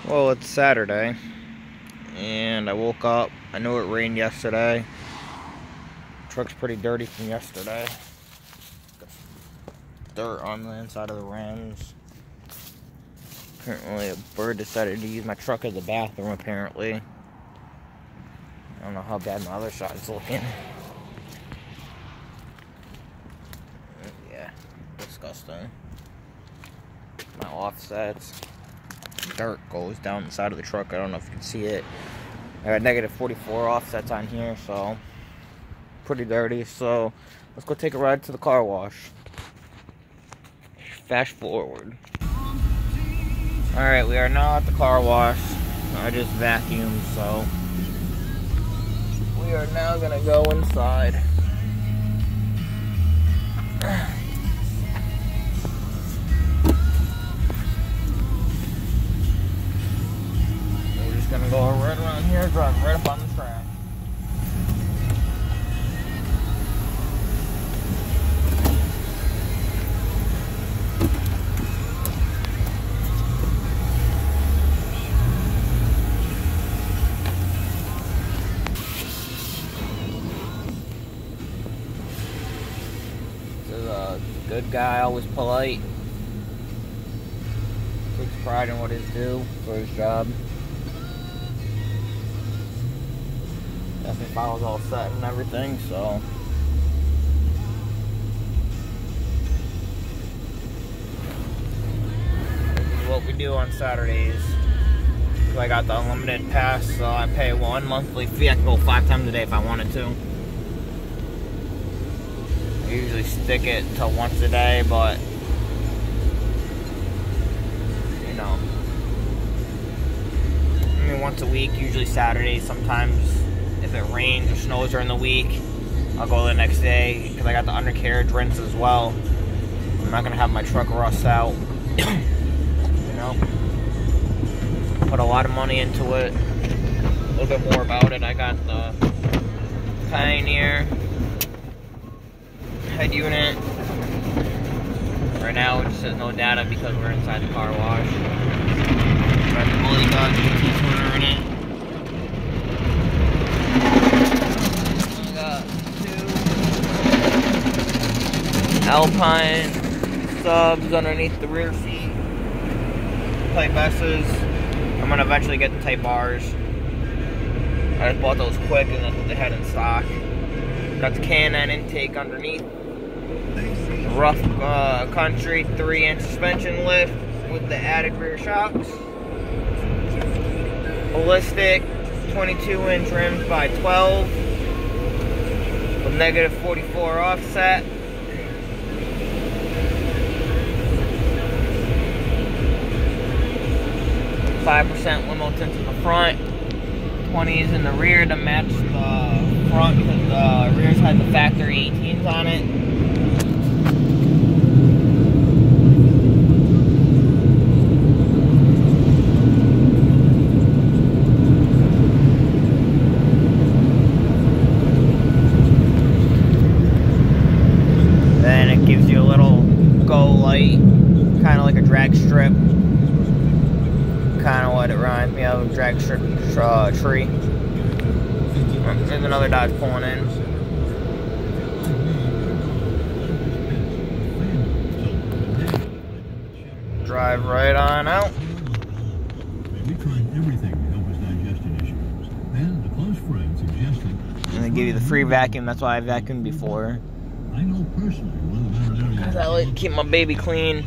Well, it's Saturday, and I woke up. I know it rained yesterday. Truck's pretty dirty from yesterday. Got dirt on the inside of the rims. Apparently, a bird decided to use my truck as a bathroom, apparently. I don't know how bad my other side's looking. Yeah, disgusting. My offsets. Dirt goes down the side of the truck. I don't know if you can see it. I got negative 44 offsets on here, so pretty dirty. So let's go take a ride to the car wash. Fast forward. Alright, we are now at the car wash. I just vacuumed, so we are now gonna go inside. Gonna go right around here, drive right up on the track. This is a good guy, always polite. Takes pride in what he's due for his job. Definitely follows all set and everything, so this is what we do on Saturdays. So I got the unlimited pass, so I pay one monthly fee. I can go 5 times a day if I wanted to. I usually stick it to once a day, but you know, I mean once a week, usually Saturdays. Sometimes if it rains or snows during the week, I'll go the next day because I got the undercarriage rinse as well. I'm not gonna have my truck rust out. You know, put a lot of money into it. A little bit more about it. I got the Pioneer head unit. Right now it just says no data because we're inside the car wash. Got the Bully Dog GT tuner in it. Alpine subs underneath the rear seat. Type S's. I'm gonna eventually get the Type R's. I just bought those quick and that's what they had in stock. Got the K&N intake underneath. Rough country 3-inch suspension lift with the added rear shocks. Ballistic 22-inch rims by 12 with negative 44 offset. 5% limo tint in the front, 20s in the rear to match the front because the rears had the factory 18s on it. Then it gives you a little go light, kind of like a drag strip. Kind of what it reminds me of, drag strip tree. There's another Dodge pulling in. Drive right on out. We tried everything to help his digestion issues. Then a close friend suggested. And they give you the free vacuum. That's why I vacuumed before. I know personally one of the veterinarians. Cause I like to keep my baby clean.